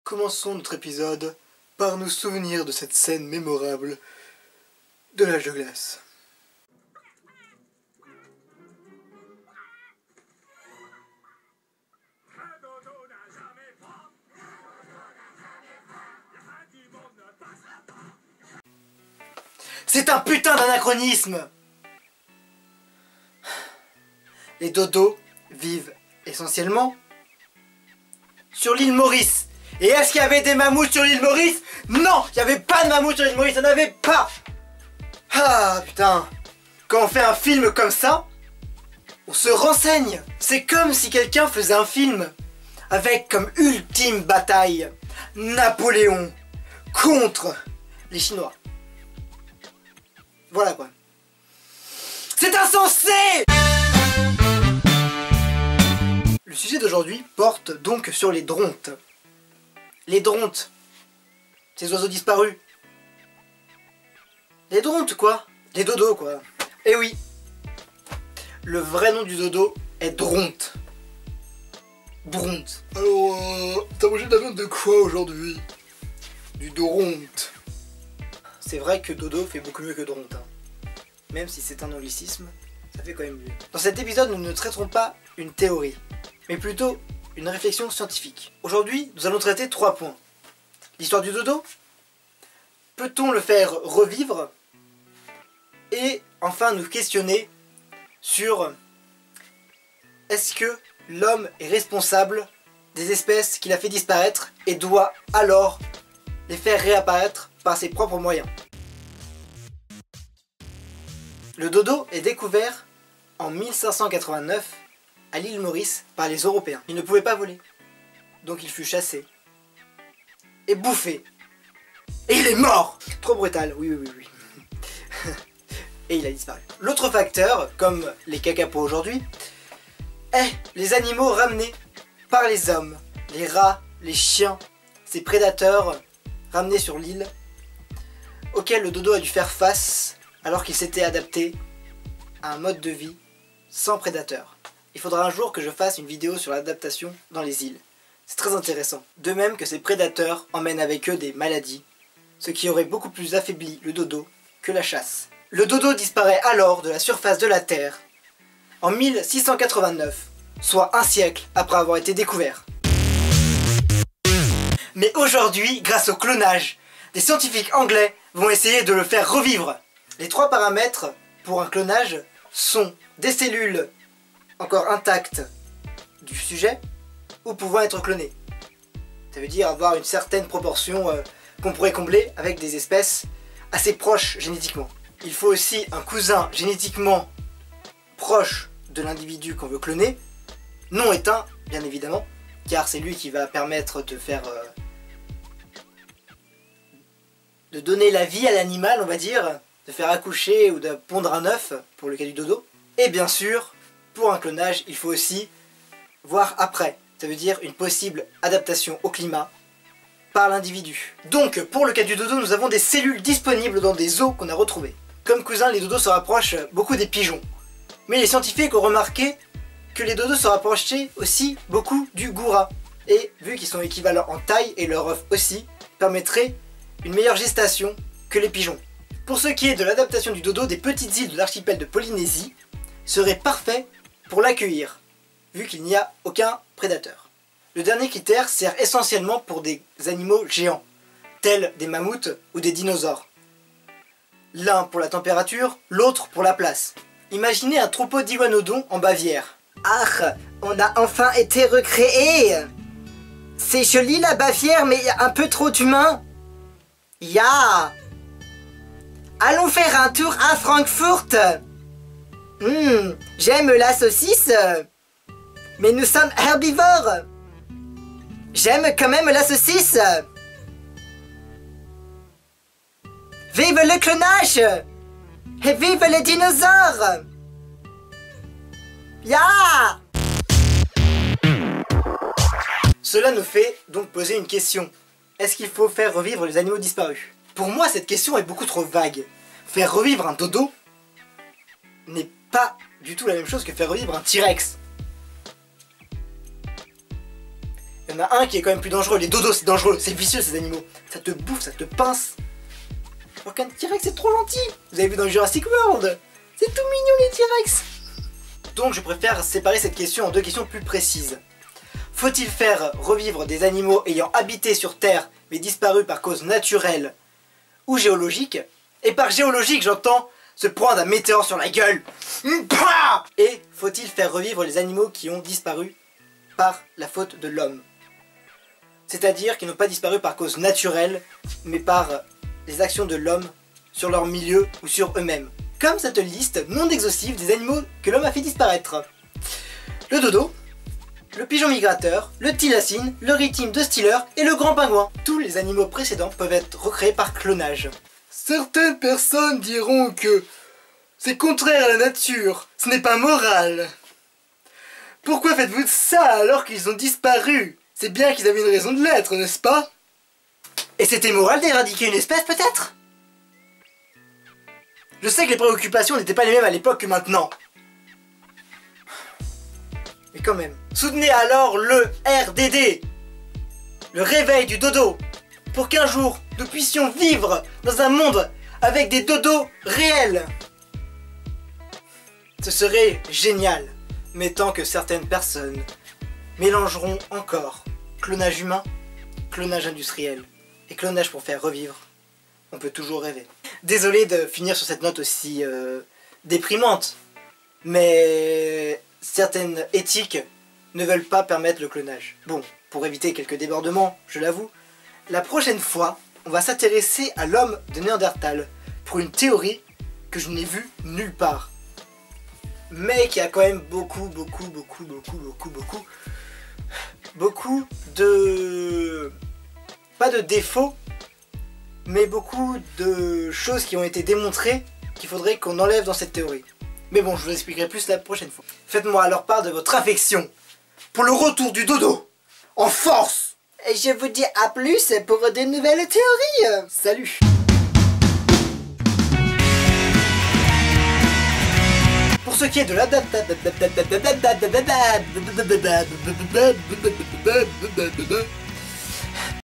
Commençons notre épisode par nous souvenir de cette scène mémorable de l'âge de glace. C'est un putain d'anachronisme! Les dodos vivent essentiellement sur l'île Maurice. Et est-ce qu'il y avait des mammouths sur l'île Maurice? Non, il n'y avait pas de mammouths sur l'île Maurice, il n'y en avait pas. Ah putain, quand on fait un film comme ça, on se renseigne. C'est comme si quelqu'un faisait un film avec comme ultime bataille Napoléon contre les Chinois. Voilà quoi. C'est insensé! Le sujet d'aujourd'hui porte donc sur les drontes. Les drontes. Ces oiseaux disparus. Les drontes quoi. Les dodos quoi. Eh oui. Le vrai nom du dodo est dronte. Dronte. Alors, t'as mangé de la viande de quoi aujourd'hui? Du dronte. C'est vrai que dodo fait beaucoup mieux que dronte. Hein. Même si c'est un anglicisme, ça fait quand même mieux. Dans cet épisode, nous ne traiterons pas une théorie, mais plutôt une réflexion scientifique. Aujourd'hui, nous allons traiter 3 points. L'histoire du dodo, peut-on le faire revivre? Et enfin nous questionner sur est-ce que l'homme est responsable des espèces qu'il a fait disparaître et doit alors les faire réapparaître par ses propres moyens. Le dodo est découvert en 1589 à l'île Maurice par les Européens. Il ne pouvait pas voler, donc il fut chassé et bouffé. Et il est mort! Trop brutal, oui. Et il a disparu. L'autre facteur, comme les cacapos aujourd'hui, est les animaux ramenés par les hommes. Les rats, les chiens, ces prédateurs ramenés sur l'île, auxquels le dodo a dû faire face alors qu'il s'était adapté à un mode de vie sans prédateurs. Il faudra un jour que je fasse une vidéo sur l'adaptation dans les îles. C'est très intéressant. De même que ces prédateurs emmènent avec eux des maladies, ce qui aurait beaucoup plus affaibli le dodo que la chasse. Le dodo disparaît alors de la surface de la Terre en 1689, soit un siècle après avoir été découvert. Mais aujourd'hui, grâce au clonage, des scientifiques anglais vont essayer de le faire revivre. Les 3 paramètres pour un clonage sont des cellules encore intactes du sujet ou pouvant être clonées. Ça veut dire avoir une certaine proportion qu'on pourrait combler avec des espèces assez proches génétiquement. Il faut aussi un cousin génétiquement proche de l'individu qu'on veut cloner, non éteint bien évidemment, car c'est lui qui va permettre de faire de donner la vie à l'animal, on va dire, de faire accoucher ou de pondre un œuf pour le cas du dodo. Et bien sûr, pour un clonage, il faut aussi voir après. Ça veut dire une possible adaptation au climat par l'individu. Donc, pour le cas du dodo, nous avons des cellules disponibles dans des os qu'on a retrouvés. Comme cousins, les dodos se rapprochent beaucoup des pigeons. Mais les scientifiques ont remarqué que les dodos se rapprochaient aussi beaucoup du goura. Et vu qu'ils sont équivalents en taille et leur œuf aussi, permettrait une meilleure gestation que les pigeons. Pour ce qui est de l'adaptation du dodo, des petites îles de l'archipel de Polynésie seraient parfaits pour l'accueillir, vu qu'il n'y a aucun prédateur. Le dernier critère sert essentiellement pour des animaux géants, tels des mammouths ou des dinosaures. L'un pour la température, l'autre pour la place. Imaginez un troupeau d'iguanodons en Bavière. Ah, on a enfin été recréé! C'est joli la Bavière, mais il y a un peu trop d'humains. Ya! Allons faire un tour à Francfort. J'aime la saucisse, mais nous sommes herbivores. J'aime quand même la saucisse. Vive le clonage et vive les dinosaures. Ya! Cela nous fait donc poser une question. Est-ce qu'il faut faire revivre les animaux disparus? Pour moi, cette question est beaucoup trop vague. Faire revivre un dodo n'est pas du tout la même chose que faire revivre un T-Rex. Il y en a un qui est quand même plus dangereux, les dodos c'est dangereux, c'est vicieux ces animaux. Ça te bouffe, ça te pince. Alors qu'un T-Rex c'est trop gentil. Vous avez vu dans Jurassic World, c'est tout mignon les T-Rex. Donc je préfère séparer cette question en deux questions plus précises. Faut-il faire revivre des animaux ayant habité sur Terre mais disparus par cause naturelle ou géologique? Et par géologique j'entends se prendre un météore sur la gueule. Et faut-il faire revivre les animaux qui ont disparu par la faute de l'homme? C'est-à-dire qu'ils n'ont pas disparu par cause naturelle, mais par les actions de l'homme sur leur milieu ou sur eux-mêmes. Comme cette liste non exhaustive des animaux que l'homme a fait disparaître. Le dodo, le pigeon migrateur, le thylacine, le rythme de Stiller et le grand pingouin. Tous les animaux précédents peuvent être recréés par clonage. Certaines personnes diront que c'est contraire à la nature, ce n'est pas moral. Pourquoi faites-vous ça alors qu'ils ont disparu? C'est bien qu'ils avaient une raison de l'être, n'est-ce pas? Et c'était moral d'éradiquer une espèce peut-être? Je sais que les préoccupations n'étaient pas les mêmes à l'époque que maintenant. Mais quand même. Soutenez alors le RDD, le réveil du dodo, pour qu'un jour nous puissions vivre dans un monde avec des dodos réels. Ce serait génial, mais tant que certaines personnes mélangeront encore clonage humain, clonage industriel et clonage pour faire revivre, on peut toujours rêver. Désolé de finir sur cette note aussi déprimante, mais certaines éthiques ne veulent pas permettre le clonage. Bon, pour éviter quelques débordements, je l'avoue, la prochaine fois, on va s'intéresser à l'homme de Néandertal pour une théorie que je n'ai vue nulle part, mais qui a quand même beaucoup de... pas de défauts, mais beaucoup de choses qui ont été démontrées qu'il faudrait qu'on enlève dans cette théorie. Mais bon, je vous expliquerai plus la prochaine fois. Faites-moi alors part de votre affection pour le retour du dodo en force. Et je vous dis à plus pour de nouvelles théories. Salut. Pour ce qui est de la